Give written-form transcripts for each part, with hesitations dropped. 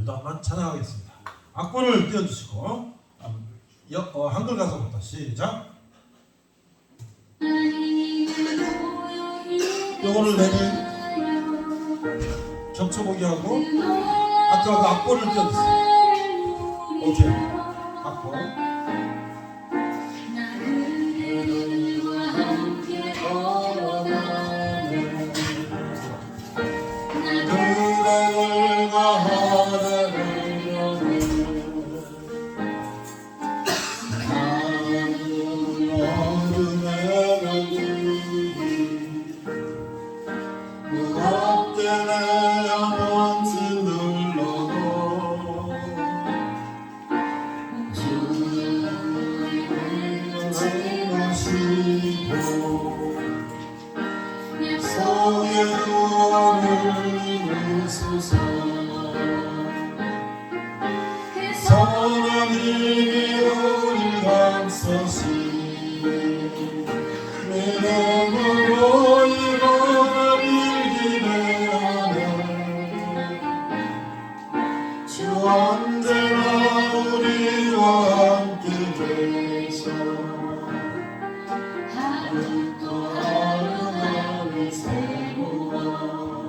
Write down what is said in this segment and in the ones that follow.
한번 찬양하겠습니다. 악보를 띄워주시고 한글 가사부터 시작. 요거를 내리 겹쳐보기 하고 아까 그 악보를 띄워주세요. 오케이. 악보. 성령님이 우리 감싸시네 내 몸으로 일어나 일기대하네 주 언제나 우리와 함께 계셔 하루도 하루하루 새로워.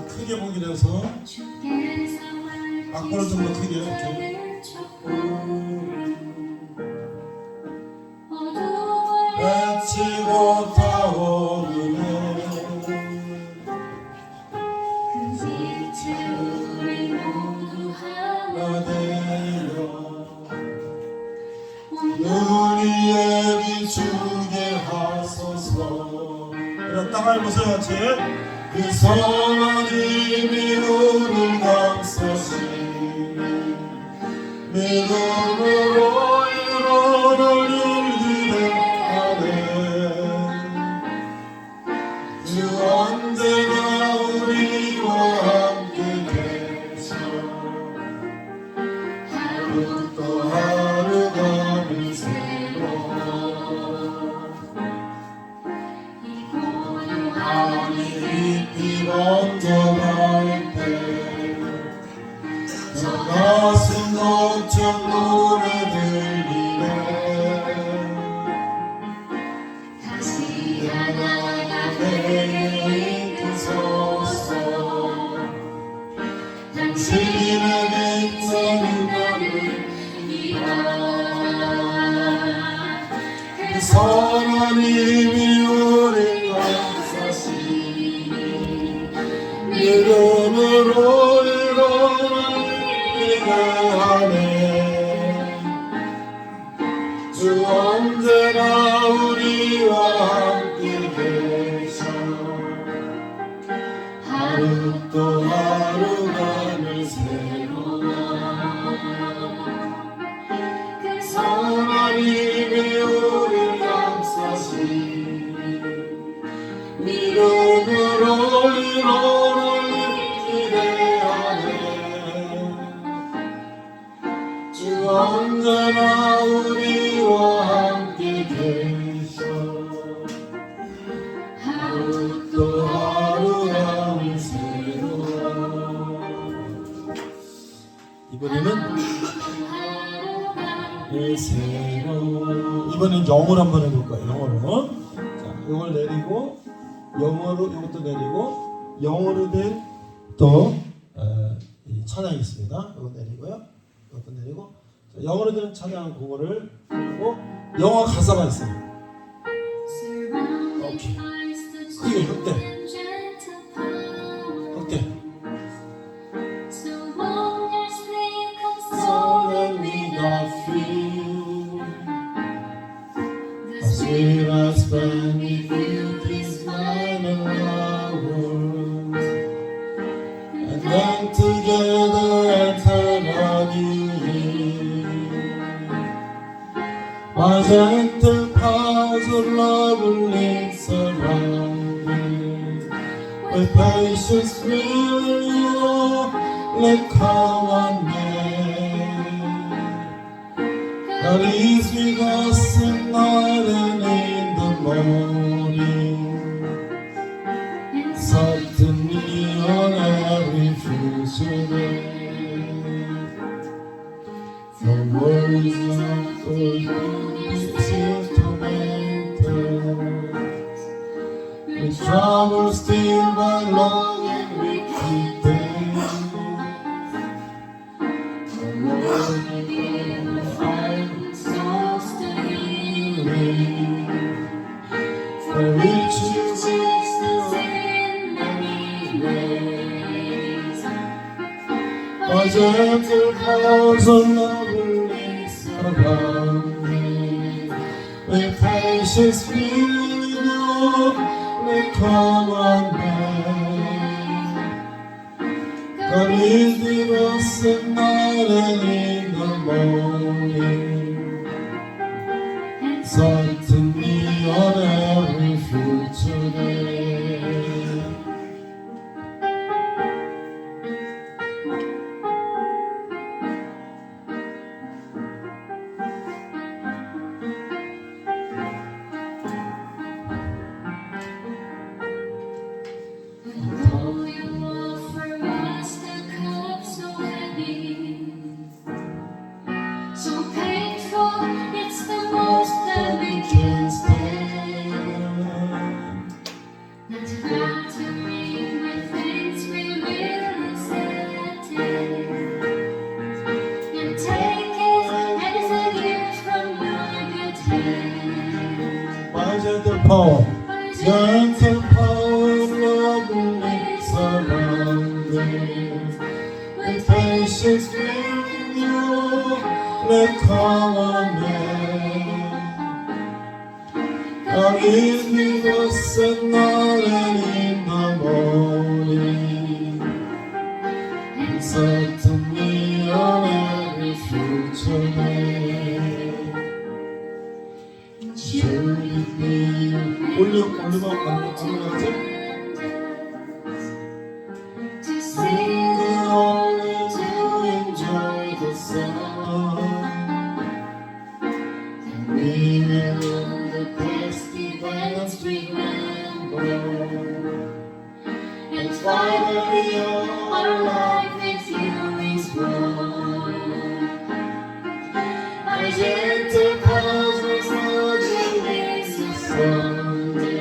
크게 보기 돼서 악보를 좀 더 크게 이렇게. 외치고 타오르네 그 빛에 우리 모두 하나 되어 우리의 비추게 하소서. 그럼 땅을 보세요 같이. 그 선하님이 우리를 감싸시네 믿음으로 일어날 일기대하네 주 언제나 우리와 함께 계셔 하루 또 하루가 새로워. 이 깊이 먼저 갈 때 저 가슴 녹천 노래 들리네 다시 하나가 내게 이끄소서 당신의 빛나는 나를 이라 그 선하님이 우리 감싸시니 믿음으로 하네 주 언제나 우리와 함께 계셔 하루 또 하루가 늘 새로워. 그 선하님이 우리 감싸시니 믿음으로 일어날 기대하네 주 언제나 우리와 함께 계셔 하루 또 하루가 새로워. 이번엔 영어로 한번 해볼 거예요. 영어로. 자, 이걸 내리고 영어로 이것도 내리고 영어로 된 또 찬양이 있습니다. 이거 내리고요. 이것도 내리고 자, 영어로 된 찬양 그거를 그리고 영어 가사가 있어요. 오케이. 크게 흑대. 흑대. So let me not feel as sweet as when we feel these final hours and then together eternally my gentle powers of love will lead surround me with patience will you let come on me. God is with us at night and in the morning, certainly on every future day. with trouble still by longing we keep them. The Lord will give the fire souls to healing, for which you waste us in many ways. A gentle cause of lovely surrounding, with patience feeling up, we come on man. God is with us at night and in the morning, certainly on every future day. Though you offer us the cup so heavy, so painful, it's the most that we can stand. That flattery with thanks we will accept it, and take it as a gift from your good hand. My gentle power. Gentle power of lovely surrounding, with patience feeling you, let come on man. God is with us at night and in the morning, and certainly on every future day. Surely be 올려봐 안 하지? To see only to enjoy the sun, and we will on the best events remember, and finally our life with you is one. our gentle powers with loving ways asunder,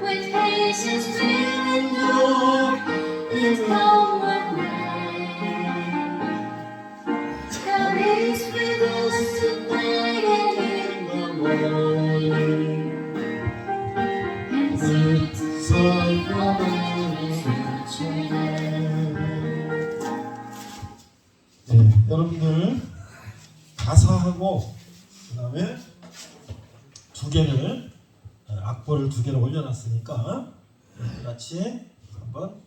With patience feeling joy in come what may. God is with us tonight and in the morning, And so from every future day. 네, 여러분들 가사하고 그다음에 두 개를 악보를 두 개를 올려놨으니까 같이 한번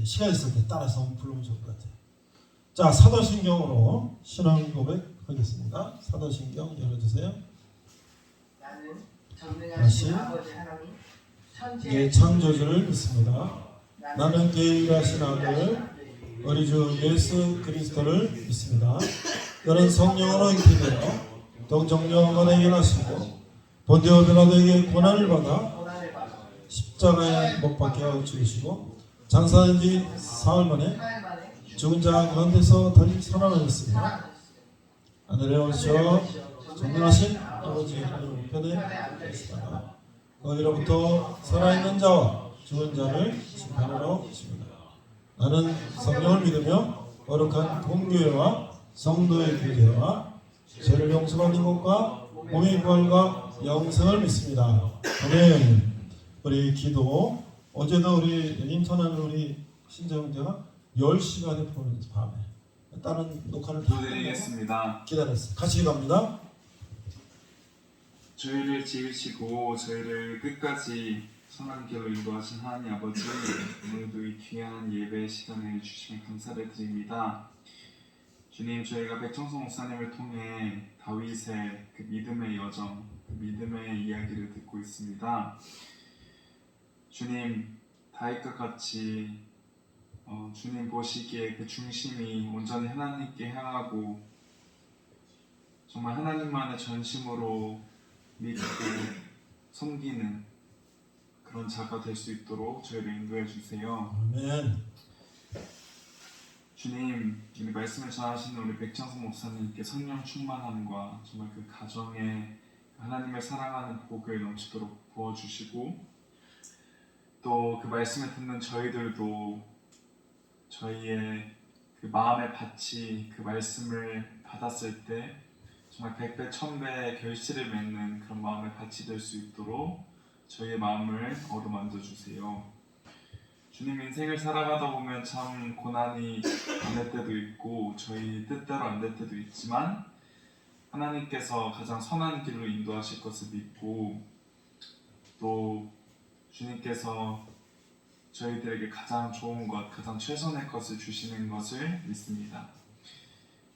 시간 있을 때 따라서 한번 부르면 좋을 것 같아요. 자, 사도신경으로 신앙 고백하겠습니다. 사도신경 열어주세요. 나는 다시. 전능하신 아버지 하나님 예, 창조주를 믿습니다. 나는 예일하신 아들 우리 주 예수 그리스도를 믿습니다. 그는 성령으로 인기되어 동정령으로 예견하시고 본디오 빌라도에게 고난을 받아 고난을 받아 십자가에 못 박혀 죽으시고 장사된 지 사흘 만에 사흘 만에 죽은 자 가운데서 다시 살아나셨습니다. 살아나셨으며 하늘에 오셔 전능하신 아버지 하나님 우편에 계시다가 거기로부터 살아있는 자와 죽은 자를 심판하러 오십니다. 나는 성령을 믿으며 거룩한 공교회와 성도의 교제와 죄를 용서받는 것과 몸의 부활과 영생을 믿습니다. 아멘. 우리 기도 어제도 우리 인턴하는 우리 신정자가 10시간에 보냈어 밤에. 다른 녹화를 다 기도드리겠습니다. 기다렸어. 같이 기도합니다. 저희를 지으시고 저희를 끝까지 선한 길로 인도하신 하나님 아버지, 오늘도 이 귀한 예배 시간을 주시면 감사를 드립니다. 주님, 저희가 백청성 목사님을 통해 다윗의 그 믿음의 여정, 그 믿음의 이야기를 듣고 있습니다. 주님, 다윗과 같이 주님 보시기에 그 중심이 온전히 하나님께 향하고 정말 하나님만의 전심으로 믿고 섬기는 그런 자가 될 수 있도록 저희를 인도해 주세요. 아멘. 주님, 우리 말씀을 전하시는 우리 백창성 목사님께 성령 충만함과 정말 그 가정에 하나님을 사랑하는 복을 넘치도록 부어주시고, 또 그 말씀을 듣는 저희들도 저희의 그 마음의 밭이 그 말씀을 받았을 때 정말 100배, 1000배의 결실을 맺는 그런 마음의 밭이 될 수 있도록 저희의 마음을 어루만져 주세요. 주님, 인생을 살아가다 보면 참 고난이 안 될 때도 있고 저희 뜻대로 안 될 때도 있지만 하나님께서 가장 선한 길로 인도하실 것을 믿고, 또 주님께서 저희들에게 가장 좋은 것, 가장 최선의 것을 주시는 것을 믿습니다.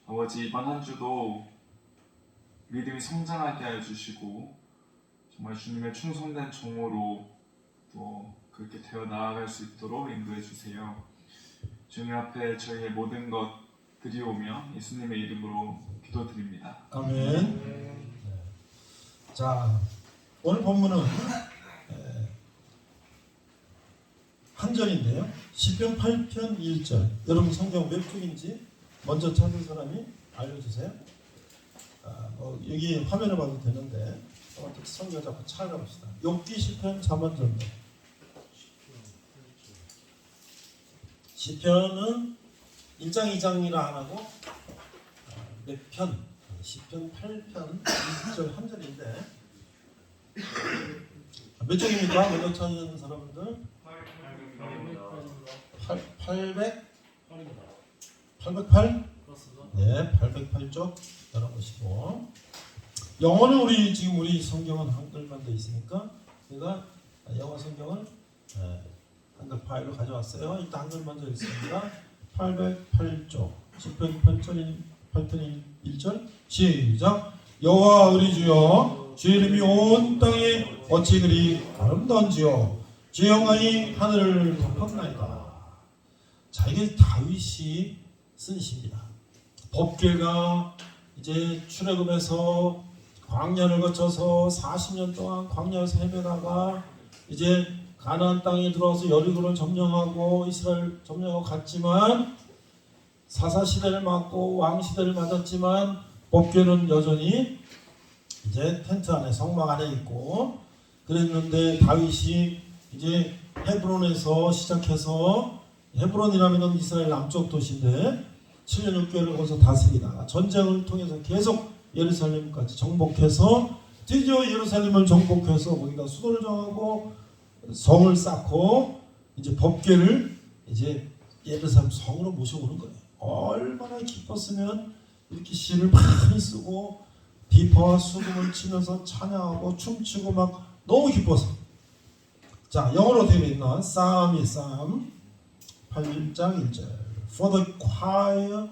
아버지, 이번 한 주도 믿음이 성장하게 해주시고 정말 주님의 충성된 종으로 또 그렇게 되어 나아갈 수 있도록 인도해 주세요. 주님 앞에 저희의 모든 것 드리오며 예수님의 이름으로 기도드립니다. 아멘. 자, 오늘 본문은 한 절인데요. 시편 8편 1절. 여러분 성경 몇 쪽인지 먼저 찾은 사람이 알려주세요. 여기 화면을 봐도 되는데 성경 잡고 찾아봅시다. 욥기 시편 4번 전도. 시편은 1장 2장이라 안 하고 몇 편? 시편 8편 1절 한 절인데 몇 쪽입니까? 먼저 찾는 사람들? 808? 네, 808쪽 열어보시고, 영어는 우리 성경은 한글만 돼 있으니까 제가 영어 성경을 한글 파일로 가져왔어요. 일단 한글 먼저 읽습니다. 808쪽 시편 8편 1절 시작. 여호와 우리 주여, 주의 이름이 온 땅에 어찌 그리 아름다운지요, 주의 영광이 하늘을 덮었나이다. 자, 이게 다윗이 쓴 시입니다. 법궤가 이제 출애굽에서 광야를 거쳐서 40년 동안 광야에서 헤매다가 이제 가나안 땅에 들어와서 여리고를 점령하고 이스라엘 점령하고 갔지만 사사 시대를 맞고 왕 시대를 맞았지만 법궤는 여전히 이제 텐트 안에 성막 안에 있고 그랬는데, 다윗이 이제 헤브론에서 시작해서, 헤브론이라면 이스라엘 남쪽 도시인데 7년 6개월을 거기서 다스리다가 전쟁을 통해서 계속 예루살렘까지 정복해서 드디어 예루살렘을 정복해서 거기다 수도를 정하고 성을 쌓고 이제 법궤를 이제 예루살렘 성으로 모셔오는 거예요. 얼마나 기뻤으면 이렇게 시를 많이 쓰고 비파와 수금을 치면서 찬양하고 춤추고 막 너무 기뻐서. 자, 영어로 어떻게 되어 있나? Psalm 8장 1절. For the choir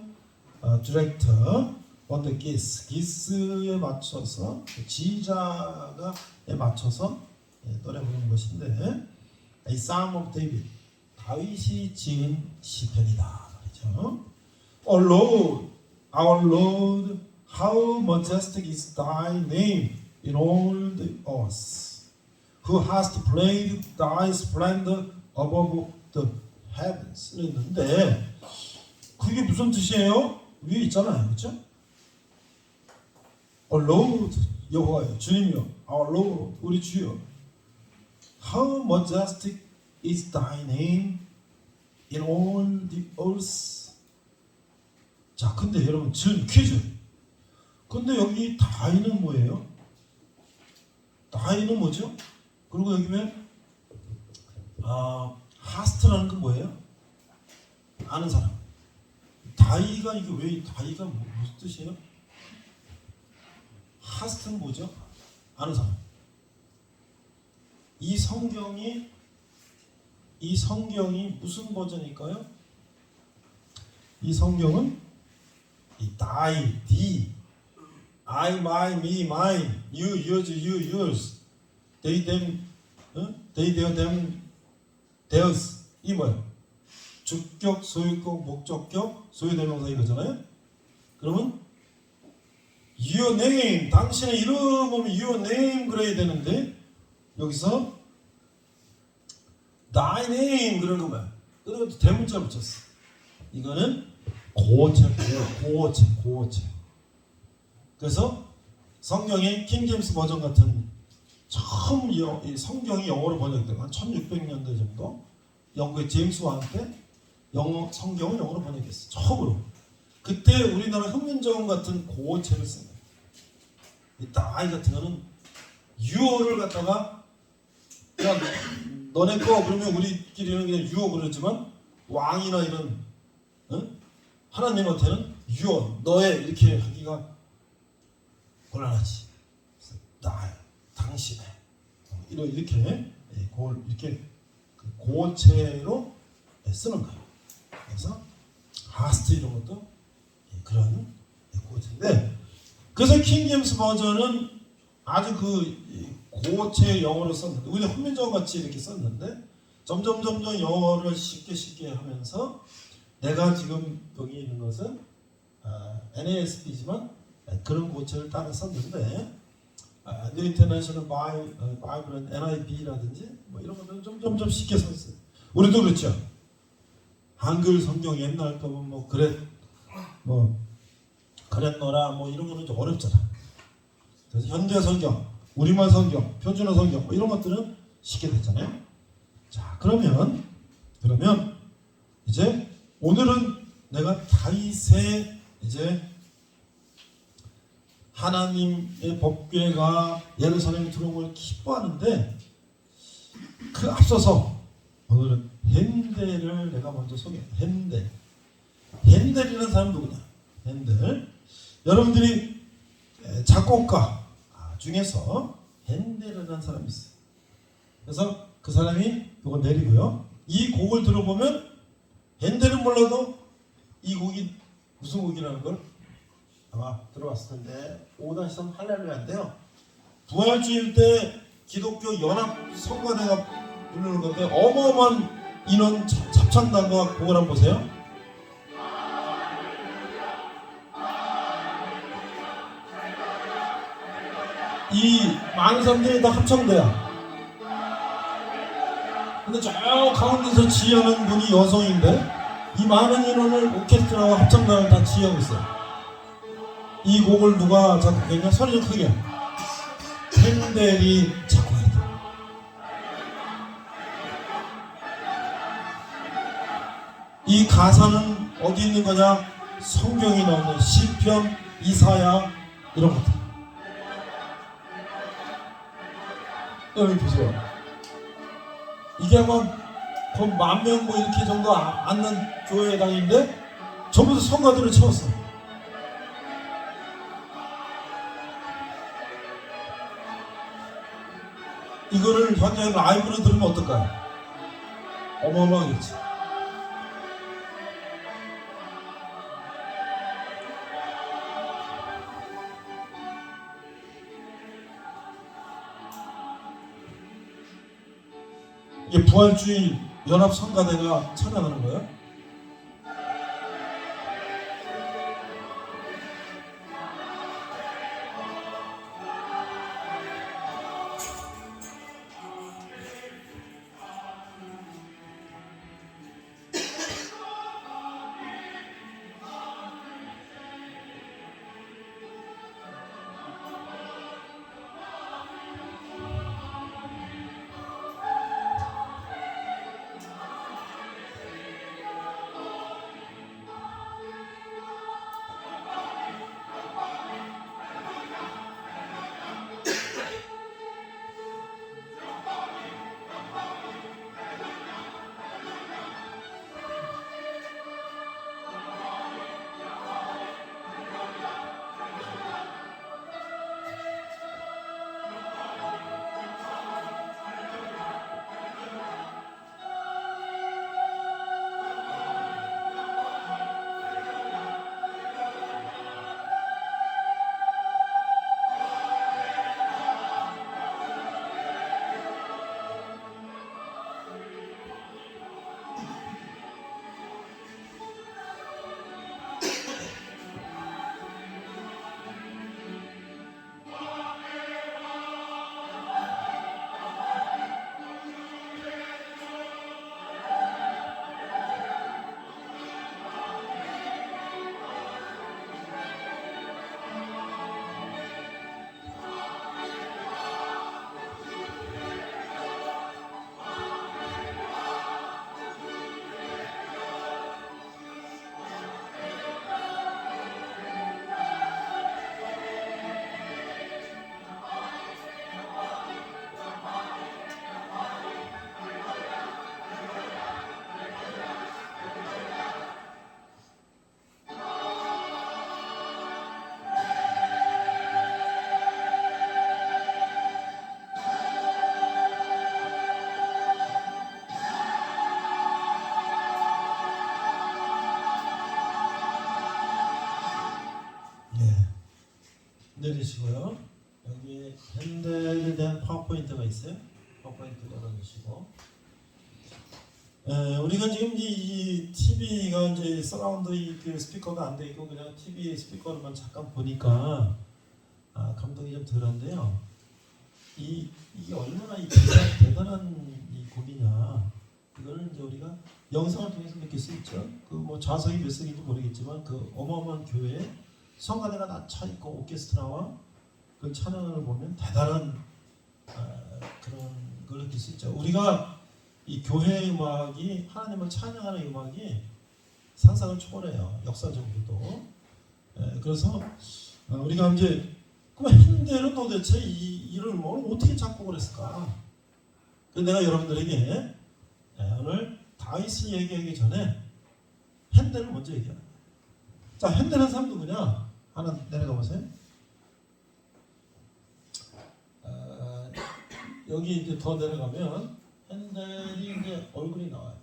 director on the geese. 기스에 맞춰서, 지휘자가에 맞춰서 노래 부르는 것인데, 이 Psalm of David, 다윗이 지은 시편이다 말이죠. Oh Lord, our Lord, how majestic is thy name in all the earth, who hast played thy splendor above the heavens. 그랬는데 그게 무슨 뜻이에요? 위에 있잖아요, 그렇죠? Oh Lord, 여호와여, 주님이여, our Lord, 우리 주여, how majestic is thy name in all the earth. 자, 근데 여러분 질문 퀴즈. 근데 여기 다이는 뭐예요? 다이는 뭐죠? 그리고 여기 왜 하스트라는 건 뭐예요? 아는 사람. 다이가 이게 왜 다이가 무슨 뜻이에요? 하스트는 뭐죠? 아는 사람. 이 성경이 무슨 버전일까요? 이 성경은 이 다이, 디, I, my, me, mine, you, yours, you, yours, they, them, they, their, them, theirs. 이 뭐예요? 주격, 소유격, 목적격, 소유대명사 이거잖아요. 그러면 your name, 당신의 이름은 your name 그래야 되는데 여기서 thy name 그러는 거야. 그래서 대문자 붙였어. 이거는 고어체. 그래서 성경의 킹제임스 버전 같은 처음 이 성경이 영어로 번역된 한 1600년대 정도 영국의 제임스 왕 때 성경을 영어로 번역했어. 처음으로. 그때 우리나라 훈민정음 같은 고어체를 쓴 거예요. 이 따이 같은 거는 유어를 갖다가 야 너네 거 그러면 우리끼리는 그냥 유어 그러지만 왕이나 이런 하나님한테는 유어 너의 이렇게 하기가 곤란하지. 나의 당신의 이렇게 고어체로 쓰는 거예요. 그래서 하스트 이런 것도 그런 고어체인데 그래서 킹제임스 버전은 아주 고어체 영어로 썼는데 우리가 훈민정음 같이 이렇게 썼는데 점점 영어를 쉽게 하면서 내가 지금 여기 있는 것은 NASB지만 그런 고어체를 따라 썼는데 New International Bible and NIV라든지 뭐 이런 것들은 좀 쉽게 썼어요. 우리도 그렇죠. 한글 성경 옛날 거면 그랬노라 뭐 이런 거는 좀 어렵잖아. 그래서 현대 성경, 우리말 성경, 표준어 성경 뭐 이런 것들은 쉽게 됐잖아요. 자, 그러면 이제 오늘은 내가 다윗의 이제 하나님의 법궤가 예루살렘에 들어온 걸 기뻐하는데 그 앞서서 오늘은 핸델을 내가 먼저 소개해. 핸델이라는 사람 누구냐? 핸델. 여러분들이 작곡가 중에서 핸델이라는 사람이 있어요. 그래서 그 사람이 이거 내리고요. 이 곡을 들어보면 핸델은 몰라도 이 곡이 무슨 곡이라는 걸 아마 들어봤을 텐데 5-3 할렐루야인데요. 부활주일 때 기독교 연합 성가대가 부르는 건데 어마어마한 인원 합창단과 곡을 한번 보세요. 이 많은 사람들이 다 합창대야. 근데 저 가운데서 지휘하는 분이 여성인데 이 많은 인원을 오케스트라와 합창단을 다 지휘하고 있어요. 이 곡을 누가 작곡했냐? 소리 좀 크게. 핸델이 작곡했다. 이 가사는 어디 있는 거냐? 성경이 나오는 시편, 이사야 이런 것들. 여기 보세요. 이게 아마 10,000명 뭐 이렇게 정도 앉는 교회당인데 전부 다 성가들을 채웠어. 이거를 현장에 라이브로 들으면 어떨까요? 어마어마하겠지. 이게 부활주의 연합 성가대가 찬양하는 거예요. 내리시고요. 여기 핸들에 대한 파워포인트가 있어요. 파워포인트 열어주시고. 우리가 지금 이 TV가 이제 서라운드 그 스피커가 안 돼 있고 그냥 TV 스피커로만 잠깐 보니까 감동이 좀 덜한데요. 이게 얼마나 이 대단한 이 곡이냐. 이거는 이제 우리가 영상을 통해서 느낄 수 있죠. 그 뭐 좌석이 몇 석인지 모르겠지만 그 어마어마한 교회에 성가대가 낮춰 있고 오케스트라와 그 찬양을 보면 대단한 그런 걸 느낄 수 있죠. 우리가 이 교회 음악이 하나님을 찬양하는 음악이 상상을 초월해요. 역사적으로도. 그래서 우리가 이제 그럼 핸델은 도대체 이를 뭘 어떻게 작곡을 했을까? 그래서 내가 여러분들에게 오늘 다윗을 얘기하기 전에 핸델을 먼저 얘기합니다. 자, 핸델은 사람 누구냐? 하나 내려가 보세요. 여기 이제 더 내려가면 핸델이 이제 얼굴이 나와요.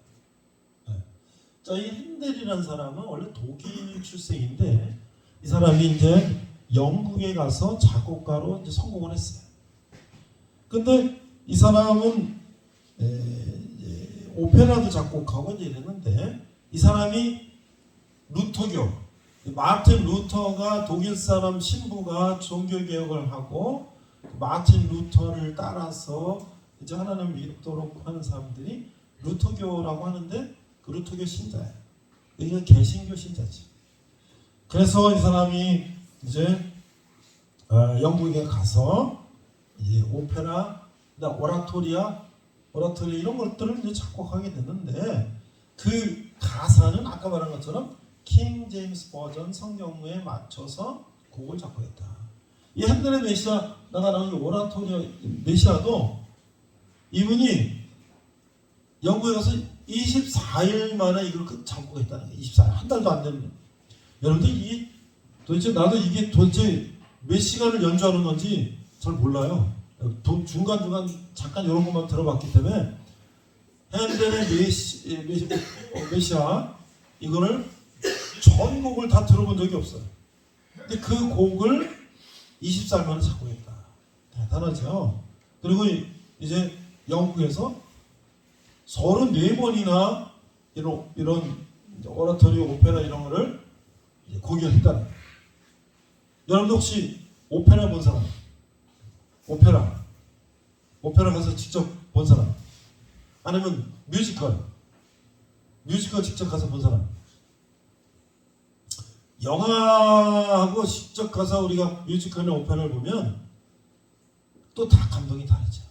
자, 이 핸델이라는 사람은 원래 독일 출생인데 이 사람이 이제 영국에 가서 작곡가로 이제 성공을 했어요. 근데 이 사람은 오페라도 작곡하고 이제 이랬는데 이 사람이 루터교 마틴 루터가 독일 사람 신부가 종교 개혁을 하고 마틴 루터를 따라서 이제 하나님을 믿도록 하는 사람들이 루터교라고 하는데 그 루터교 신자예요. 이게 개신교 신자지. 그래서 이 사람이 이제 영국에 가서 이제 오페라, 오라토리 이런 것들을 이제 작곡하게 됐는데 그 가사는 아까 말한 것처럼 킹 제임스 버전 성경에 맞춰서 곡을 작곡했다. 이 핸델의 메시아 나가는 오라토리 메시아도 이분이 영국에 가서 24일 만에 이걸 작곡했다는 거예요. 24일 한 달도 안 되는. 여러분들 이게 도대체 나도 이게 도대체 몇 시간을 연주하는 건지 잘 몰라요. 중간중간 잠깐 이런 것만 들어봤기 때문에 핸델의 메시아 이거를 전곡을 다 들어본 적이 없어요. 근데 그 곡을 24일 만에 작곡했다. 대단하죠. 그리고 이제 영국에서 34번이나 이런 오라토리 오페라 이런 거를 공연했다는 거예요. 여러분들 혹시 오페라 본 사람? 오페라 가서 직접 본 사람? 아니면 뮤지컬 직접 가서 본 사람? 영화하고 직접 가서 우리가 뮤지컬이나 오페라를 보면 또 다 감동이 다르죠.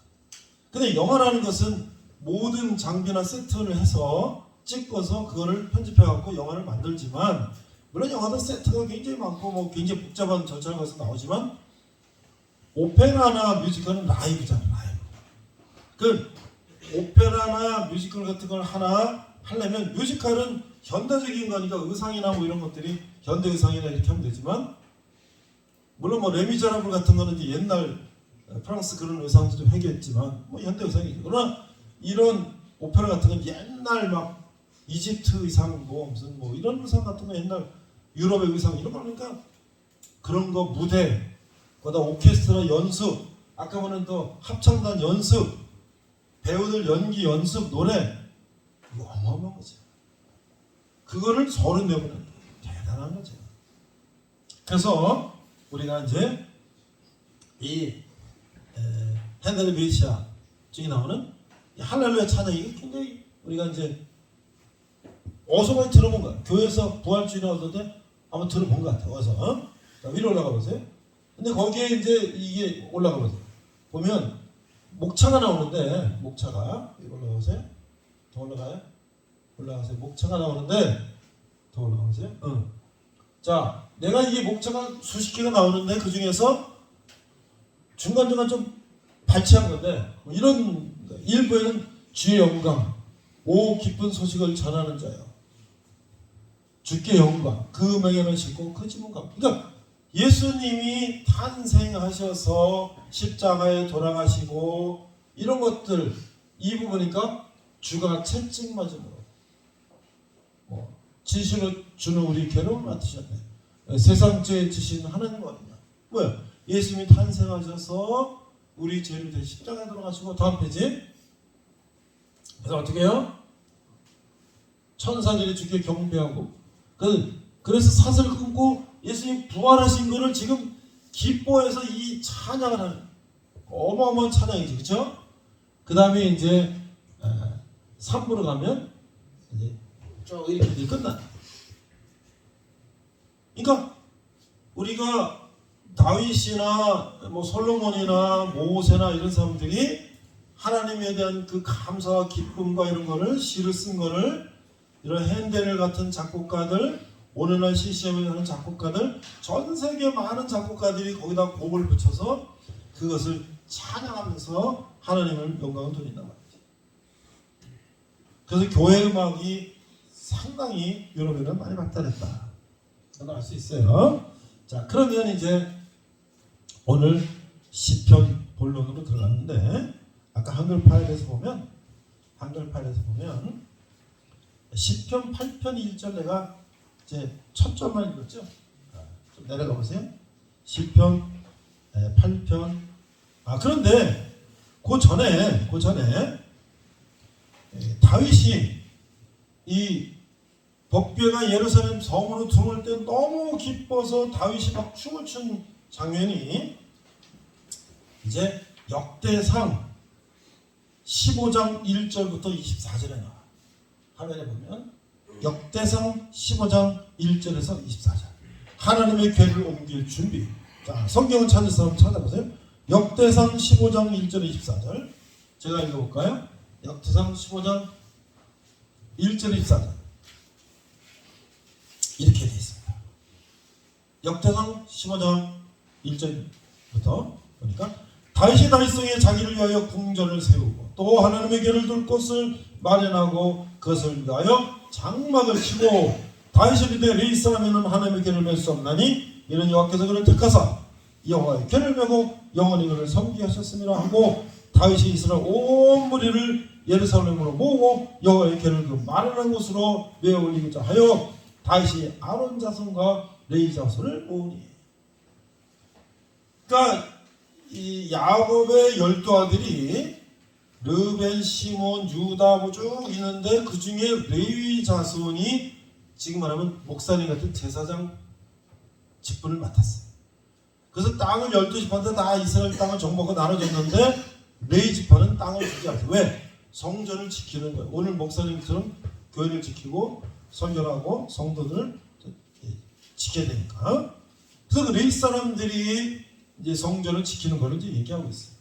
근데 영화라는 것은 모든 장비나 세트를 해서 찍어서 그거를 편집해갖고 영화를 만들지만 물론 영화도 세트가 굉장히 많고 뭐 굉장히 복잡한 절차를 거쳐서 나오지만 오페라나 뮤지컬은 라이브잖아요. 라이브. 그 오페라나 뮤지컬 같은 걸 하나 하려면 뮤지컬은 현대적인 거니까 의상이나 뭐 이런 것들이 현대 의상이나 이렇게 하면 되지만 물론 뭐 레미제라블 같은 거는 이제 옛날 프랑스 그런 의상도 좀 해결했지만 뭐 현대 의상이죠. 그러나 이런 오페라 같은 건 옛날 막 이집트 의상 뭐 무슨 뭐 이런 의상 같은 거 옛날 유럽의 의상 이런 거 그러니까 그런 거 무대 거기다 오케스트라 연습 아까 보는 또 합창단 연습 배우들 연기 연습 노래 이거 어마어마한 거죠. 그거를 34번은 대단한 거죠. 그래서 우리가 이제 이 핸델의 메시아 중에 나오는 할렐루야 찬양이 굉장히 우리가 이제 어디서 많이 들어본 거야. 교회에서 부활주일에 얻을 때 아마 들어본 것 같아요. 어디서 자, 위로 올라가 보세요. 근데 거기에 이제 이게 올라가 보세요. 보면 목차가 나오는데 목차가 위로 올라가 보세요. 더 올라가요? 올라가세요. 목차가 나오는데 더 올라가세요. 자, 내가 이게 목차가 수십 개가 나오는데 그 중에서 중간중간 좀 발치한 건데 뭐 이런 일부에는 주의 영광, 오 기쁜 소식을 전하는 자요. 주께 영광, 그 음행에는 싣고 그 지문감. 그러니까 예수님이 탄생하셔서 십자가에 돌아가시고 이런 것들 이 부분이니까 주가 채찍 맞음으로 진실을 주는 우리 괴로움을 맡으셨네. 세상 죄 지신 하나님 어디냐? 뭐야? 예수님이 탄생하셔서 우리 죄를 대신 십자가에 돌아가시고 다음 페이지. 그래서 어떻게 해요? 천사들이 주께 경배하고 그래서 사슬을 끊고 예수님 부활하신 것을 지금 기뻐해서 이 찬양을 하는 어마어마한 찬양이죠. 그렇죠? 그 다음에 이제 3부로 가면 이제 쭉 이렇게 끝나. 그러니까 우리가 다윗이나 뭐 솔로몬이나 모세나 이런 사람들이 하나님에 대한 그 감사와 기쁨과 이런 거를 시를 쓴 거를 이런 핸델 같은 작곡가들, 오늘날 CCM에 하는 작곡가들, 전 세계 많은 작곡가들이 거기다 곡을 붙여서 그것을 찬양하면서 하나님을 영광을 돌린단 말이죠. 그래서 교회 음악이 상당히 유럽에는 많이 발달했다. 그건 알 수 있어요. 자, 그러면 이제 오늘 시편 본론으로 들어가는데 아까 한글 파일에서 보면 시편 8편 1절 내가 이제 첫 절만 읽었죠. 좀 내려가 보세요. 시편 8편. 그런데 그 전에 다윗이 이 법궤가 예루살렘 성으로 들어올 때 너무 기뻐서 다윗이 막 춤을 춘 장면이 이제 역대상 15장 1절부터 24절에 나와. 화면에 보면 역대상 15장 1절에서 24절. 하나님의 궤를 옮길 준비. 자, 성경을 찾는 사람 찾아보세요. 역대상 15장 1절 24절. 제가 읽어볼까요? 역대상 15장 1절 24절. 이렇게 되어 있습니다. 역대상 15장 1절부터 보니까 다윗이 다윗성에 자기를 위하여 궁전을 세우고 또 하나님의 궤를 둘 곳을 마련하고 그것을 위하여 장막을 치고 다윗이 이르되 레위 사람에는 하나님의 궤를 맬 수 없나니 이는 여호와께서 그를 택하사 여호와의 궤를 메고 영원히 그를 섬기게 하셨음이라 하고 다윗이 이스라엘 온 무리를 예루살렘으로 모으고 여호와의 궤를 그 마련한 곳으로 메어 올리고자 하여 다윗이 아론 자손과 레위 자손을 모으니. 그러니까 이 야곱의 12아들이 르벤, 시몬, 유다 뭐 쭉 있는데 그 중에 레위 자손이 지금 말하면 목사님 같은 제사장 직분을 맡았어요. 그래서 땅을 12지파한테 다 이스라엘 땅을 정복하고 나눠줬는데 레위 지파는 땅을 주지 않아요. 왜? 성전을 지키는 거예요. 오늘 목사님처럼 교회를 지키고 설교하고 성도들을 지켜야 되니까. 그래서 그 레위 사람들이 이제 성전을 지키는 거를 이제 얘기하고 있어요.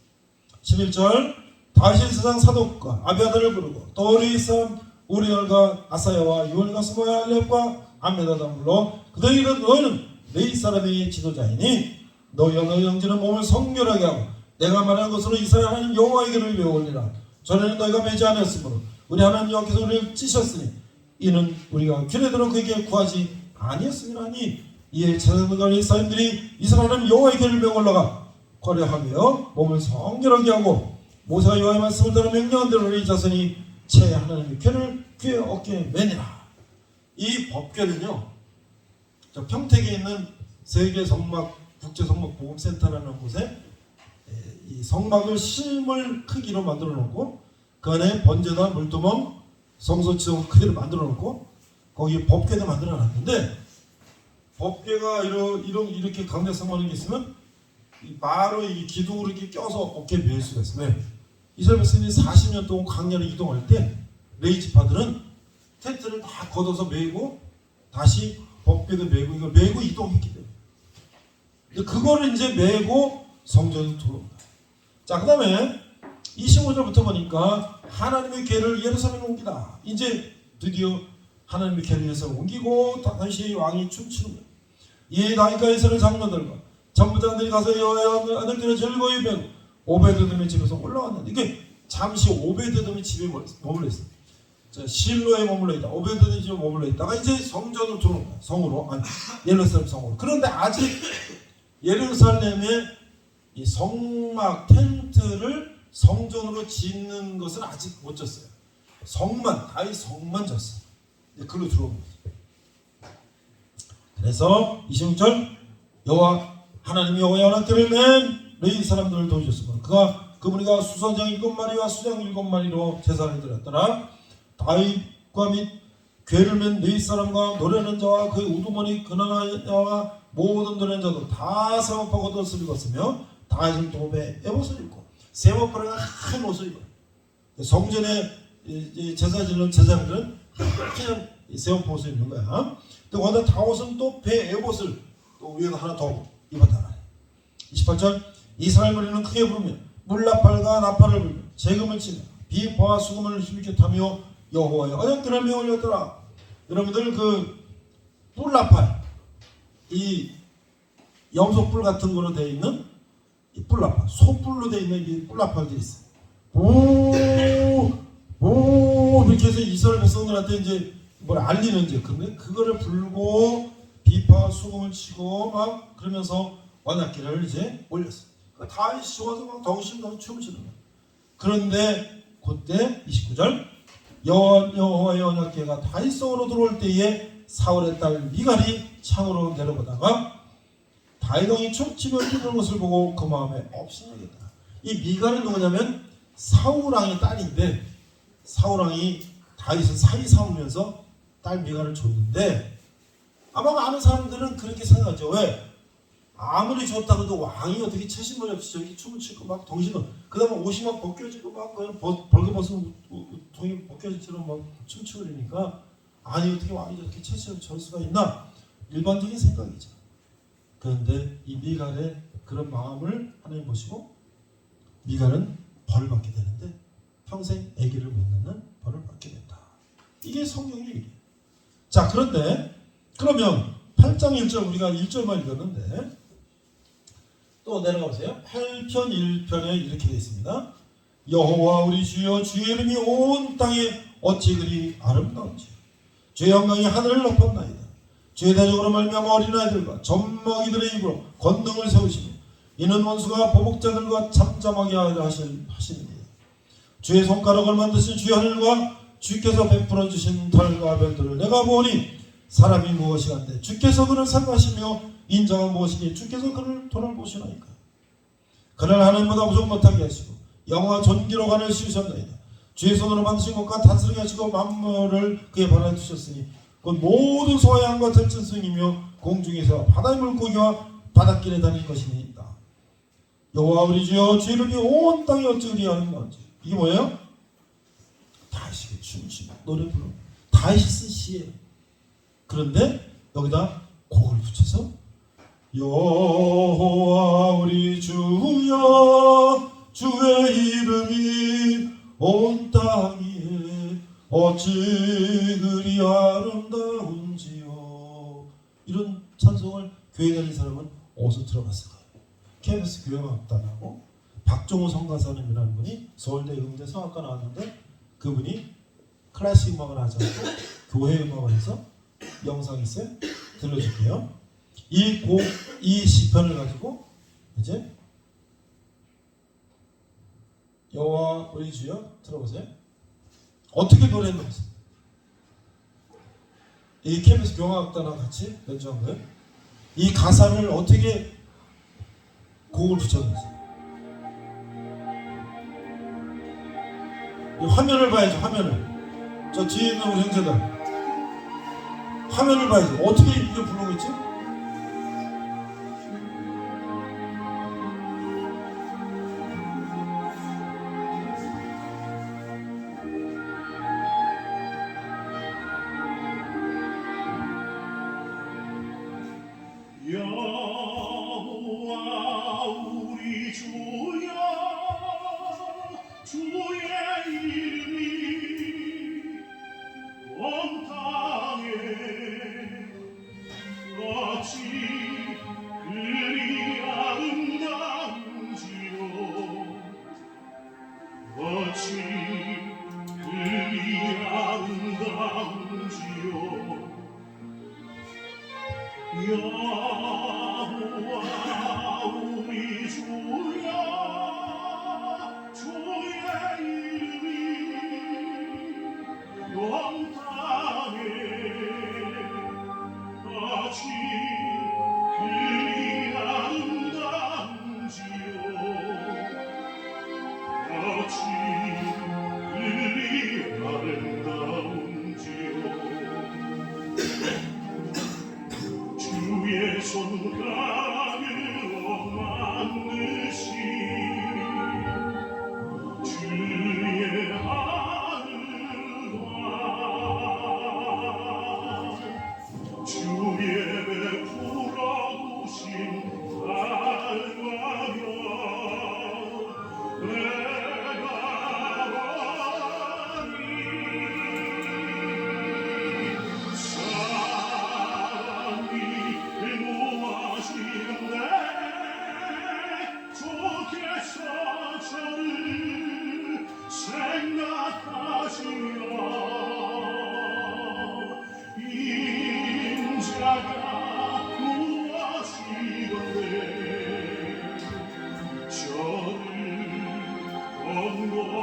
11절 다윗의 세상 사독과 아비아달을 부르고 또 레위 사람 우리엘과 아사야와 요엘과 스모야 엘렙과 암메다다 불러 그들이 이르되 너희는 레위 사람의 지도자이니 너희와 너희 형제는 몸을 성결하게 하고 내가 말한 것으로 이스라엘 하나님 여호와에게를 외워 올리라. 전에는 너희가 매지 않았으므로 우리 하나님 여호와께서 우리를 찌셨으니 이는 우리가 걔네들은 그에게 구하지 아니었음이라니. 이에 제사장과 레위 사람들이 이스라엘 하나님 여호와의 궤를 메고 올라가 거래하며 몸을 성결하게 하고 모세가 여호와의 말씀을 따라 명령한 대로 레위 자손이 제 하나님의 궤를 그의 어깨에 매니라. 이 법궤는요, 저 평택에 있는 세계 성막 국제 성막 보험센터라는 곳에 이 성막을 실물 크기로 만들어 놓고 그 안에 번제나 물두멍 성소지성 그대로 만들어 놓고 거기에 법궤도 만들어 놨는데 법궤가 이렇게 강대상하는 게 있으면 바로 이 기둥으로 이렇게 껴서 어깨에 매일 수가 있어요. 왜? 이스라엘 백성들이 40년 동안 광야를 이동할 때 레위 지파들은 텐트를 다 걷어서 메고 다시 법궤도 메고 이거 메고 이동했기 때문에 그거를 이제 메고 성전으로 들어옵니다. 자, 그 다음에 25절부터 보니까 하나님의 궤를 예루살렘에 옮기다. 이제 드디어 하나님의 궤를 예루살렘에 옮기고 다시 왕이 춤추는 거예요. 이에 다윗과 이스라엘 장로들과 전부장들이 가서 여호와의 아들들을 즐거이 배고 오베드돔의 집에서 올라왔는데 이게 잠시 오베드돔의 집에 머물러 있어요. 실로에 머물러 있다. 오베드돔의 집에 머물러 있다가 이제 성전으로 들어온 거예요. 성으로. 아니, 예루살렘 성으로. 그런데 아직 예루살렘의 이 성막 텐트를 성전으로 짓는 것은 아직 못 졌어요. 성만, 다윗 성만 졌어요. 글로 들어온 거죠. 그래서 26절 여호와 하나님이 여호와의 언약궤를 맨 레위 사람들을 도우셨으므로 그무리가 수선장 7마리와 수장 7마리로 제사를 드렸더라. 다윗과 및 궤를 맨 레위 사람과 노래하는 자와 그의 우두머니 근황하는 자와 모든 노래하는 자도 다 세마포 겉옷을 입었으며 다윗은 도배 에봇을 입고 세마포가 한 옷을 입어. 성전에 제사 지는 제사장들은 그냥 세마포 옷을 입는 거야. 또 거기다 다윗은 또 배 에봇을 또 위에다 하나 더 입었다. 28절 이스라엘 무리는 크게 부르며 물나팔과 나팔을 불며 재금을 치며 비파와 수금을 힘있게 타며 여호와의 언약궤를 메어 올렸더라. 여러분들 그 뿔나팔, 이 염소뿔 같은 거로 되어 있는 이 뿔나팔, 소뿔로 되어 있는 이 뿔나팔들이 있어요. 오 이렇게 해서 이스라엘 백성들한테 이제 뭘 알리는 이제 그거를 불고 비파와 수금을 치고 막 그러면서 언약궤를 이제 올렸어요. 다윗이 좋아서 막 덩실덩실 춤을 추는 거예요. 그런데 그때 29절 여호와의 언약궤가 다윗 성으로 들어올 때에 사울의 딸 미갈이 창으로 내려보다가 다윗 왕이 춤추며 뛰는 것을 보고 그 마음에 업신여겼다. 이 미갈은 누구냐면 사울 왕의 딸인데 사울 왕이 다윗을 사이 삼으면서 딸 미갈을 줬는데 아마 많은 사람들은 그렇게 생각하죠. 왜? 아무리 좋다고 해도 왕이 어떻게 채신머리 없이 저기 춤을 추고 막 덩신을 그 다음에 옷이 막 벗겨지고 막 벌거벗은 동이 벗겨지처럼 막 춤추고 그러니까 아니 어떻게 왕이 저렇게 채신을 줄 수가 있나 일반적인 생각이죠. 그런데 이 미갈의 그런 마음을 하나님 보시고 미갈은 벌을 받게 되는데 평생 아기를 못 낳는 벌을 받게 된다. 이게 성경의 얘기예요. 자 그런데 그러면 8장 1절 우리가 1절만 읽었는데 또 내려가 보세요. 8편 1편에 이렇게 되어 있습니다. 여호와 우리 주여 주의 이름이 온 땅에 어찌 그리 아름다운지 주의 영광이 하늘을 덮었나이다. 주의 대적으로 말미암아 어린아이들과 젖먹이들의 입으로 권능을 세우시며 이는 원수가 보복자들과 잠잠하게 하시느니라. 주의 손가락을 만드신 주의 하늘과 주께서 베풀어 주신 달과 별들을 내가 보니 사람이 무엇이 간데 주께서 그를 생각하시며 인자가 무엇이니 주께서 그를 돌아보시나이까. 그를 하나님보다 부족 못하게 하시고 영화 존귀로 관을 씌우셨나이다. 주의 손으로 만드신 것과 다스리게 하시고 만물을 그의 발에 두셨으니 곧 모든 소와 양과 들짐승이며 공중에서 바다의 물고기와 바닷길에 다니는 것이니이다. 여호와 우리 주여 주의 이름이 온 땅에 어찌 그리 아름다운지. 이게 뭐예요? 다윗이 춤추며 노래 부르고 다윗이 쓴 시예요. 그런데 여기다 곡을 붙여서 여호와 우리 주여 주의 이름이 온 땅에 어찌 그리 아름다운지요. 이런 찬송을 교회 다니는 사람은 어디서 들어봤을 거예요. KBS 교회음악단하고 박종호 성가사님이라는 분이 서울대 음대 성악과 나왔는데 그분이 클래식 음악을 하지 않고 교회 음악을 해서 영상이 있어요. 들려줄게요. 이 시편을 가지고 이제 여호와 우리 주여 들어보세요. 어떻게 노래했는지 이 KBS 교향악단하고 같이 연주한 거예요. 이 가사를 어떻게 곡을 붙였는지 이 화면을 봐야죠. 화면을 저 뒤에 있는 우리 형제들 화면을 봐야죠. 어떻게 이게 부르고 있지? 여호와 우리 주여 주의 이름이 온 땅에 어찌 그리 아름다운지요 어찌 그리 아름다운지요 여호와 우리 주여 주의 이름이 온 땅에 어찌 그리 아름다운지요 손가락으로 만드신 주의 하늘과 주의 베풀어 주신 달과 별 내가 원하니 사랑이 무엇인데 좋게서 저를 생각하시며 인자가 무엇이건데 저를 권고하시나이까.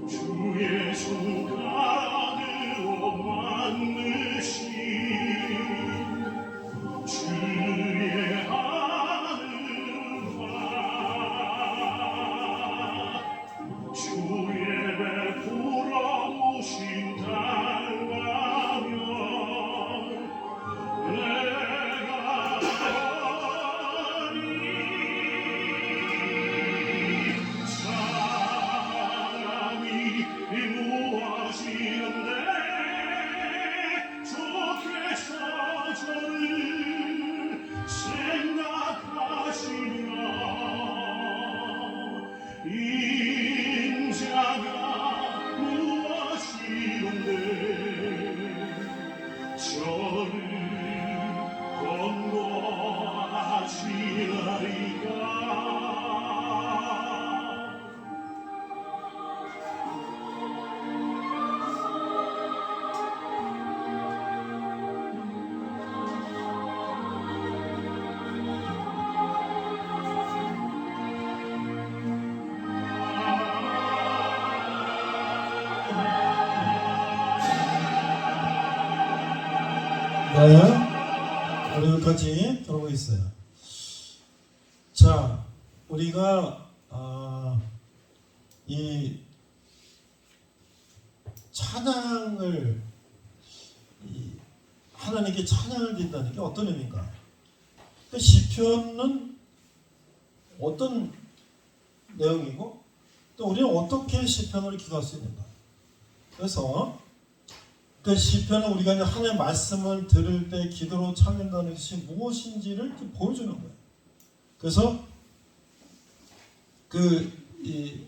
주의 손가락으로 만드신 주의 하늘과 주의 베풀어 주신 달과 별 내가 원하니 사랑이 무엇이건데 좋게서 저를 생각하시며 인자가 무엇이건데 저를 권고하시나이까. 네, 우리 여기까지 들어보고 있어요. 자, 우리가 이 찬양을 하나님께 찬양을 드린다는 게 어떤 의미인가? 그 시편은 어떤 내용이고 또 우리는 어떻게 시편을 기도할 수 있는가? 그래서 그 시편은 우리가 이제 하나님의 말씀을 들을 때 기도로 참여한다는 것이 무엇인지를 보여주는 거예요. 그래서 이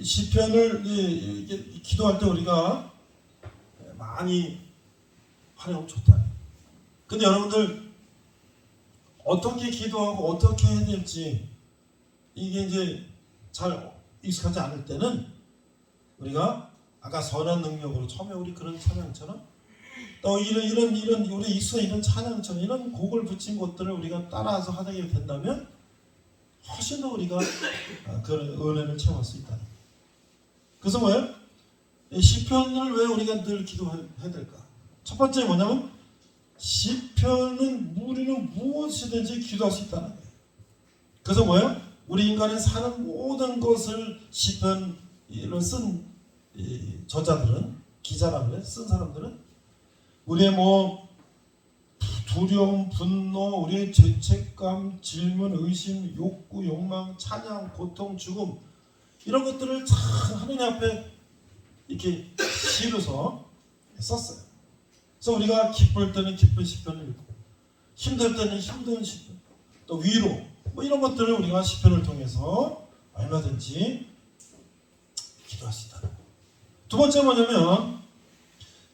시편을 기도할 때 우리가 많이 하나님 좋다. 근데 여러분들 어떻게 기도하고 어떻게 해야 될지 이게 이제 잘 익숙하지 않을 때는 우리가 아까 선한 능력으로 처음에 우리 그런 찬양처럼 또 이런 우리 익숙한 이런 찬양처럼 이런 곡을 붙인 것들을 우리가 따라서 하게 된다면 훨씬 더 우리가 그런 은혜를 체험할 수 있다. 그래서 뭐예요? 시편을 왜 우리가 늘 기도해야 될까? 첫 번째 뭐냐면 시편은 우리는 무엇이든지 기도할 수 있다는 거예요. 그래서 뭐예요? 우리 인간이 사는 모든 것을 시편을 쓴 저자들은 기자라고 쓴 사람들은 우리의 두려움, 분노, 우리의 죄책감, 질문, 의심, 욕구, 욕망, 찬양, 고통, 죽음 이런 것들을 참 하느님 앞에 이렇게 시로서 썼어요. 그래서 우리가 기쁠 때는 기쁜 시편을 읽고 힘들 때는 힘든 시편, 또 위로 뭐 이런 것들을 우리가 시편을 통해서 얼마든지 기도할 수 있다. 두 번째 뭐냐면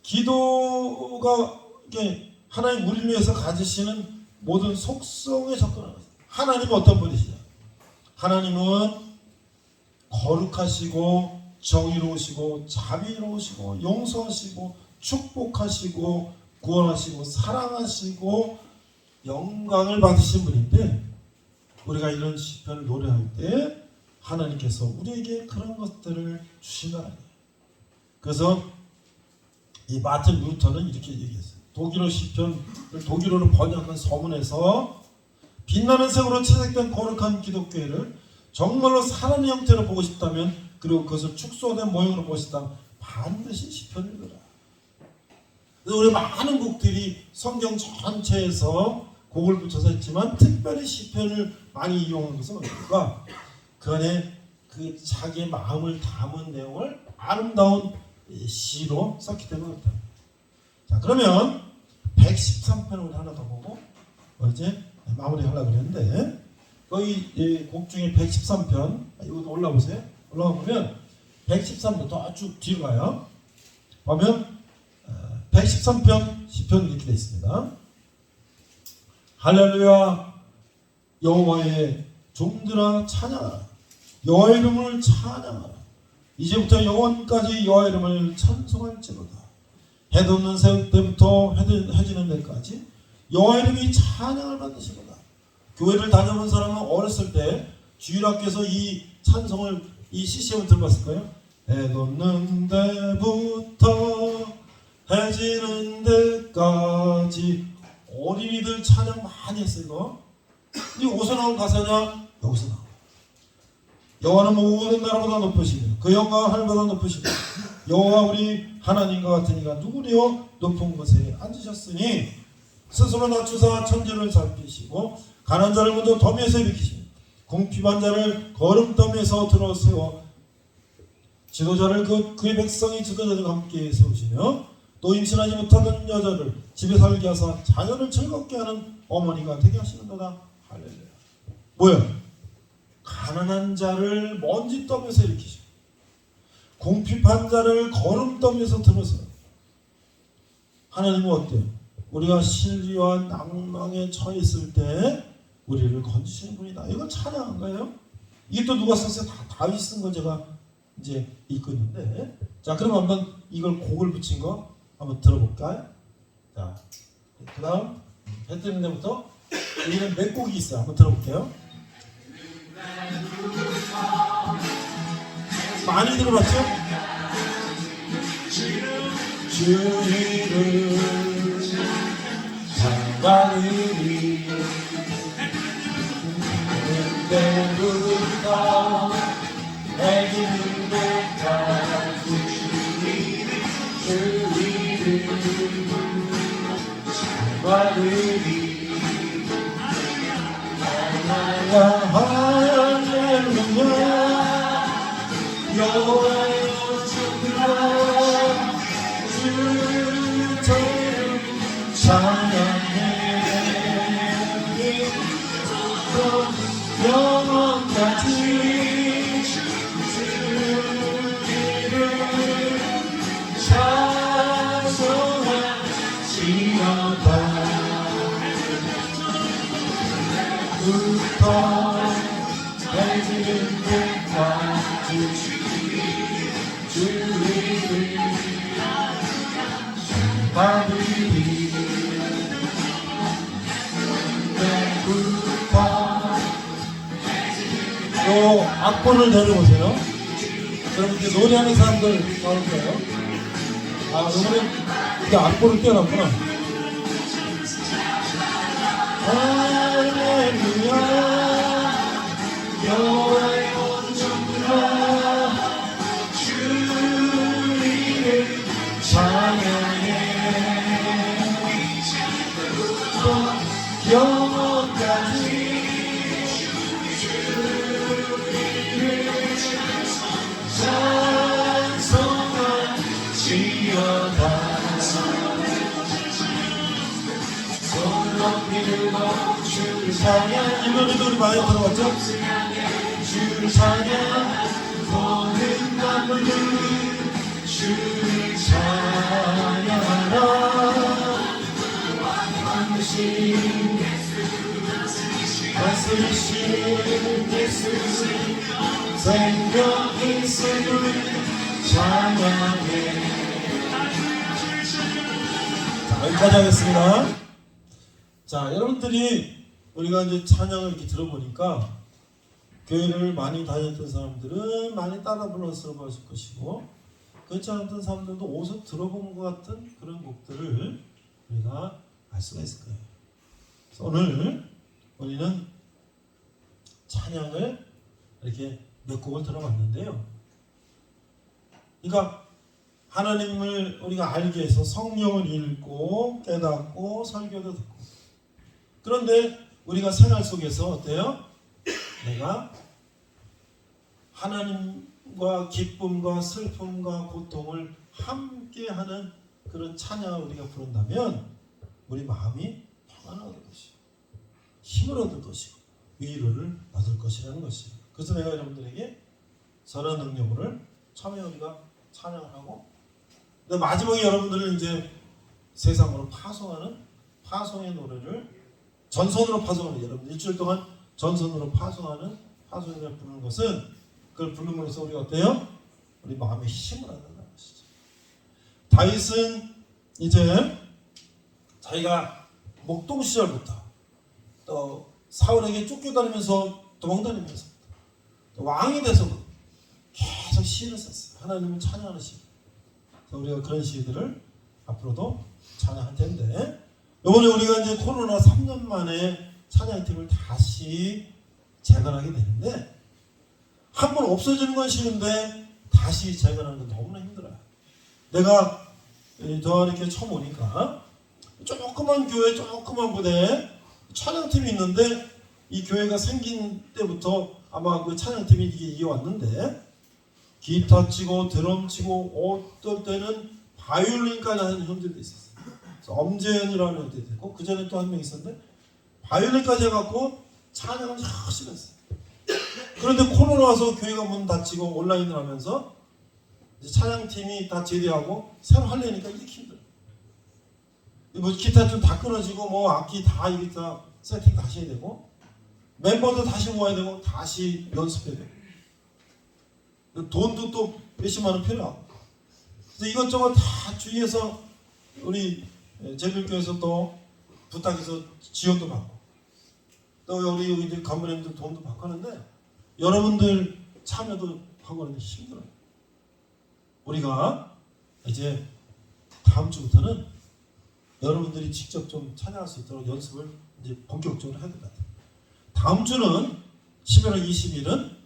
기도가 이게 하나님 우리를 위해서 가지시는 모든 속성에 접근하는 거예요. 하나님은 어떤 분이시냐? 하나님은 거룩하시고 정의로우시고 자비로우시고 용서하시고 축복하시고 구원하시고 사랑하시고 영광을 받으신 분인데 우리가 이런 시편을 노래할 때 하나님께서 우리에게 그런 것들을 주신다는 거예요. 그래서 이 마틴 루터는 이렇게 얘기했어요. 독일어 시편을 독일어로 번역한 서문에서 빛나는 색으로 채색된 거룩한 기독교회를 정말로 사람의 형태로 보고 싶다면 그리고 그것을 축소된 모형으로 보고 싶다면 반드시 시편을 읽어라. 그래서 우리 많은 곡들이 성경 전체에서 곡을 붙여서 했지만 특별히 시편을 많이 이용한 것은 그러니까 그 안에 그 자기의 마음을 담은 내용을 아름다운 시로 썼기 때문에 그렇다. 자, 그러면 113편을 하나 더 보고 이제 마무리하려고 그랬는데 거기 곡 중에 113편 이거 올라보세요. 올라가 보면 113편 더 쭉 뒤로 가요. 보면 113편 시편 이렇게 되어 있습니다. 할렐루야 여호와의 종들아 찬양하라. 여호와의 이름을 찬양하라. 이제부터 영원까지 여호와 이름을 찬송할지로다. 해 돋는 새벽 때부터 해 지는 데까지 여호와 이름이 찬양을 받으시로다. 교회를 다녀본 사람은 어렸을 때 주일학교에서 이 찬송을 이 CCM을 들어봤을 거예요. 해 돋는 데부터 해 지는 데까지 어린이들 찬양 많이 했어요. 이거 이게 어디서 나온 가사냐? 여기서 나온 여호와는 모든 나라보다 높으시며 그 영광은 하늘보다 높으시며 여호와 우리 하나님과 같은 이가 누구리요? 높은 곳에 앉으셨으니 스스로 낮추사 천지를 살피시고 가난한 자를 먼저 더미에서 일으키시며 궁핍한 자를 거름더미에서 들어세워 지도자를 그의 백성이 지도자들과 함께 세우시며 또 임신하지 못하는 여자를 집에 살게 하사 자녀를 즐겁게 하는 어머니가 되게 하시는도다. 할렐루야. 뭐야? 가난한 자를 먼지 더미에서 일으키시고 궁핍한 자를 거름더미에서 들어서 하나님은 어때요? 우리가 신리와 낭망에 처해 있을 때 우리를 건지시는 분이다. 이거 찬양한 거예요. 이게 또 누가 썼어요? 다윗이 쓴 걸 제가 이제 읽고 있는데 자 그럼 한번 이걸 곡을 붙인 거 한번 들어볼까요? 자 그 다음 해 뜨는 데부터 여기는 몇 곡이 있어요. 한번 들어볼게요. 많이 들어봤죠? 주의를 찬양하리 그때부터 해지는 데까지 주의를 찬양하리 할렐루야 여호와의 종들아 주 죄를 찬양해 영원까지 주를 찬송할지어다. 부터 해지는 데까지 주를 받으리. 때부터 요 악보를 내려보세요. 그럼 이렇게 노래하는 사람들 나올 거예요. 아, 요번에 이렇게 악보를 띄워놨구나. 할렐루야 여호와의 온종들아 주를 찬양해 영원까지 주를 찬송할지어다. 주를 찬양. 이 노래도 우리 많이 들어봤죠? 주를 찬양. 모든 만물들 주를 찬양하라. 왕이신 다스리신 예수 생명 있음을 찬양해. 자, 여기까지 하겠습니다. 자, 여러분들이 우리가 이제 찬양을 이렇게 들어보니까 교회를 많이 다녔던 사람들은 많이 따라 불러서 봤을 것이고, 그렇지 않았던 사람들도 어디서 들어본 것 같은 그런 곡들을 우리가 알 수가 있을 거예요. 그래서 오늘 우리는 찬양을 이렇게 몇 곡을 들어봤는데요. 그러니까 하나님을 우리가 알기 위해서 성경을 읽고 깨닫고 설교도 듣고, 그런데 우리가 생활 속에서 어때요? 내가 하나님과 기쁨과 슬픔과 고통을 함께하는 그런 찬양을 우리가 부른다면 우리 마음이 평안을 얻을 것이고 힘을 얻을 것이고 위로를 얻을 것이라는 것이에요. 그래서 내가 여러분들에게 선한 능력을 처음에 우리가 찬양을 하고, 근데 마지막에 여러분들을 이제 세상으로 파송의 노래를 전선으로 파송하는, 여러분 일주일 동안 전선으로 파송하는 파송을 부르는 것은, 그걸 부르면서 우리가 어때요? 우리 마음에 힘을 얻는다는 것이죠. 다윗은 이제 자기가 목동 시절부터 또 사울에게 쫓겨다니면서 도망다니면서 또 왕이 돼서 계속 시를 썼어요. 하나님을 찬양하는 시. 그래서 우리가 그런 시들을 앞으로도 찬양할 텐데, 이번에 우리가 이제 코로나 3년 만에 찬양팀을 다시 재건하게 되는데, 한 번 없어지는 건 쉬운데 다시 재건하는 건 너무나 힘들어요. 내가 저 이렇게 처음 오니까 조그만 교회, 조그만 부대에 찬양팀이 있는데, 이 교회가 생긴 때부터 아마 그 찬양팀이 이게 이어왔는데, 기타 치고 드럼 치고 어떨 때는 바이올린까지 하는 형제도 있었어요. 엄재현이라는 형제도 있고, 그 전에 또 한 명 있었는데 바이올린까지 해갖고 찬양을 열심히 했어요. 그런데 코로나 와서 교회가 문 닫히고 온라인을 하면서 이제 찬양팀이 다 제대하고 새로 하려니까 이렇게 힘들어요. 뭐 기타 좀 다 끊어지고 뭐 악기 다 이게 다 세팅 다시 해야 되고, 멤버도 다시 모아야 되고 다시 연습해야 되고, 돈도 또 몇십만 원 필요하고, 그래서 이것저것 다 주위에서 우리 제일교회에서 또 부탁해서 지원도 받고, 또 우리 여기 간부님들 돈도 받고 하는데, 여러분들 참여도 하고 하는데 힘들어요. 우리가 이제 다음 주부터는 여러분들이 직접 좀 찬양할 수 있도록 연습을 이제 본격적으로 해야 될 것 같아요. 다음 주는 11월 20일은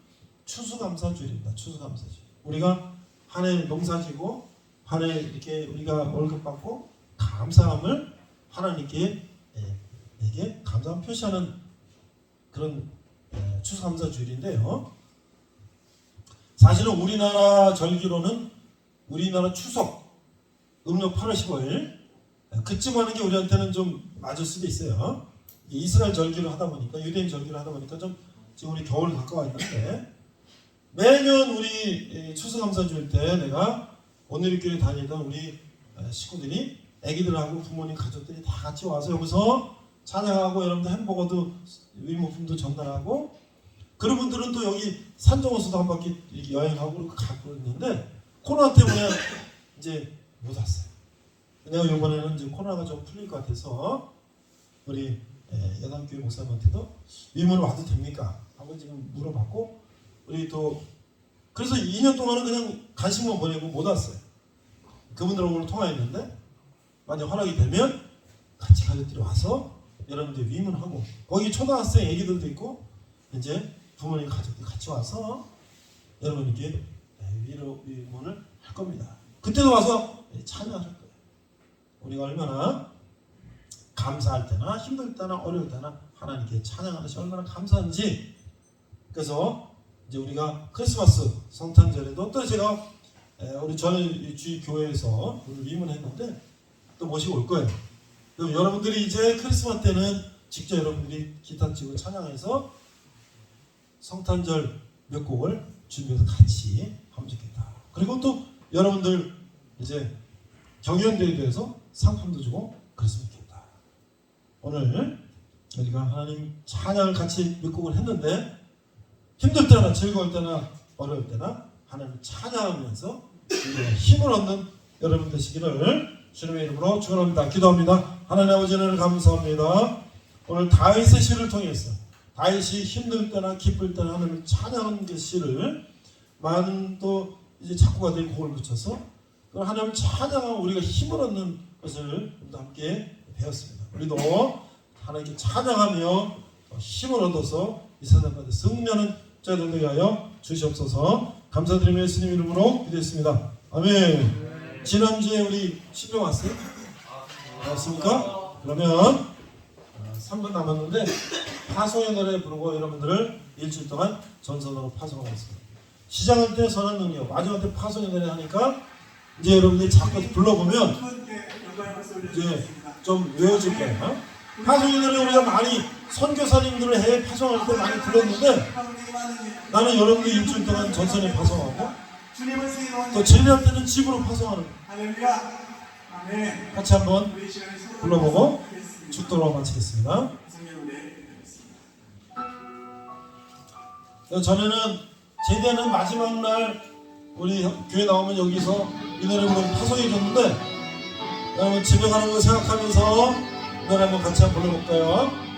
추수감사주일입니다. 추수감사주일. 우리가 한 해 농사지고 한 해 이렇게 우리가 월급 받고 감사함을 하나님께 에게 감사함 표시하는 그런 추수감사주일인데요. 사실은 우리나라 절기로는 우리나라 추석 음력 8월 15일 그쯤 하는 게 우리한테는 좀 맞을 수도 있어요. 이스라엘 절기를 하다 보니까, 유대인 절기를 하다 보니까 좀 지금 우리 겨울 가까워 있는데, 매년 우리 추수감사주일 때 내가 오늘교회 다니던 우리 식구들이, 애기들하고 부모님 가족들이 다 같이 와서 여기서 찬양하고, 여러분들 햄버거도 위모품도 전달하고, 그런 분들은 또 여기 산정호수도 한 바퀴 이렇게 여행하고 가고 있는데, 코로나 때문에 이제 못 왔어요. 내가 이번에는 이제 코로나가 좀 풀릴 것 같아서 우리 여담교회 목사님한테도 위문을 와도 됩니까? 하고 지금 물어봤고, 우리 또 그래서 2년 동안은 그냥 간식만 보내고 못 왔어요. 그분들하고 오늘 통화했는데, 만약 허락이 되면 같이 가족들이 와서 여러분들 위문하고, 거기 초등학생 애기들도 있고 이제 부모님 가족들이 같이 와서 여러분께 위문을 할 겁니다. 그때도 와서 찬양할 거예요. 우리가 얼마나 감사할 때나 힘들 때나 어려울 때나 하나님께 찬양하는 것이 얼마나 감사한지. 그래서 이제 우리가 크리스마스 성탄절에도 또 제가 우리 저는 주위 교회에서 오늘 위문했는데 또 모시고 올 거예요. 그럼 여러분들이 이제 크리스마스 때는 직접 여러분들이 기타 치고 찬양해서 성탄절 몇 곡을 준비해서 같이 하면 좋겠다. 그리고 또 여러분들 이제 경연대회에서 상품도 주고 그랬으면 좋겠다. 오늘 우리가 하나님 찬양을 같이 몇 곡을 했는데 힘들 때나 즐거울 때나 어려울 때나 하나님 찬양하면서 우리가 힘을 얻는 여러분 되시기를 주님의 이름으로 축원합니다. 기도합니다. 하나님 아버지 하나님 감사합니다. 오늘 다윗의 시를 통해서 다윗이 힘들 때나 기쁠 때나 하나님 찬양하는 그 시를 많은 또 이제 작곡가 된 곡을 붙여서 하나님 찬양하면 우리가 힘을 얻는 것을 함께 배웠습니다. 우리도 하나님께 찬양하며 힘을 얻어서 이 세상 가운데 승리하는 자들 되게 하여 주시옵소서. 감사드리며 예수님 이름으로 기도했습니다. 아멘. 지난주에 우리 신병 왔어요? 왔습니까? 그러면 3분 남았는데 파송의 노래 부르고 여러분들을 일주일 동안 전선으로 파송하겠습니다. 시작할 때 선한 능력, 마지막 때 파송의 노래 하니까 이제 여러분들이 자꾸 불러보면 이제 좀 외워질 거예요. 파송의 노래 우리가 많이 선교사님들을 해외 파송할 때 많이 들었는데 나는 여러분들 일주일 동안 전선에 파송하고 또 진리할 때는 집으로 파송하는 같이 한번 불러보고 축도로 마치겠습니다. 전에는 제대는 마지막 날 우리 교회 나오면 여기서 이 노래 부르면 파송해 줬는데 여러분 집에 가는 거 생각하면서 이 노래 한번 같이 한번 불러볼까요?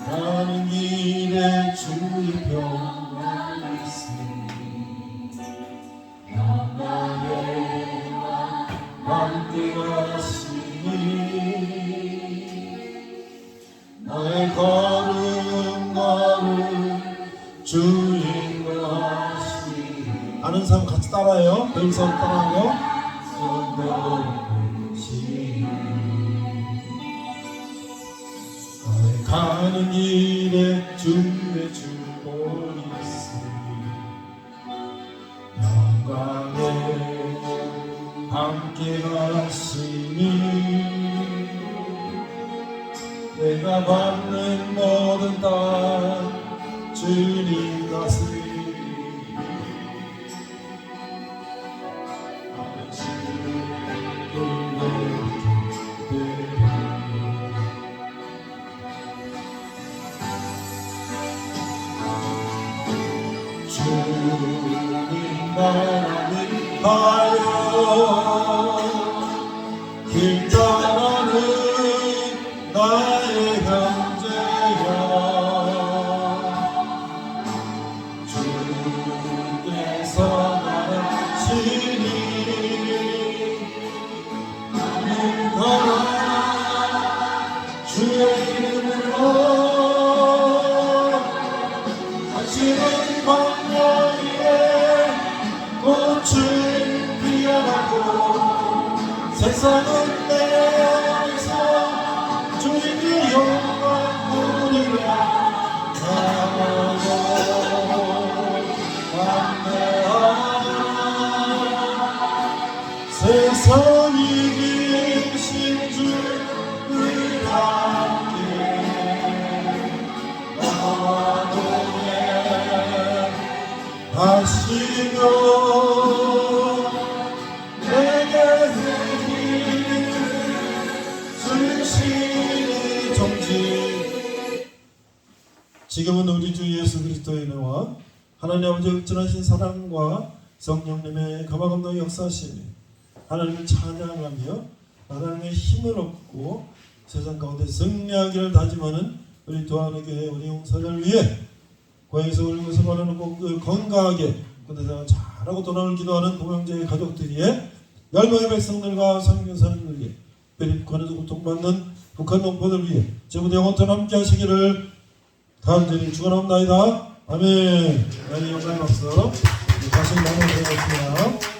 가는 길에 주의 평안이 있으니 나에게와 함께 가시니 나의 걸음 주인하시니 아는 사람 같이 따라해요. 배울 사람 따라하고 가는 길에 주의 주권이 있으니 영광에 함께 가시니 내가 받는 모든 땅 주님 다스리니 주님 나를 하여 길 떠나는 나의 형제여 주께서 나시니 나는 걸어 주의 이름으로 다시는 광야 위에 꽃을 피어나고 세상은 내 안에서 주님의 영광 부르리라 나도 담대하라 세상이 계신 주를 함께 나와 하시며 내게 주시니 정지. 지금은 우리 주 예수 그리스도의 은혜와 하나님 아버지의 극진하신 사랑과 성령님의 가마감독의 역사하심이 하나님을 찬양하며 하나님의 힘을 얻고 세상 가운데 승리하기를 다짐하는 우리 도안의 교회 우리 용사를 위해 고향에서 울면서 말하는 건강하게 군대생활 잘하고 도난을 기도하는 동양제의 가족들이에 열방의 백성들과 선교사님들 위해 베립관에서 고통받는 북한 농포들 위해 제부대 영원토록 함께 하시기를 간절히 축원합니다. 아멘. 하나님 영광의 박수 다시 나눠드리겠습니다.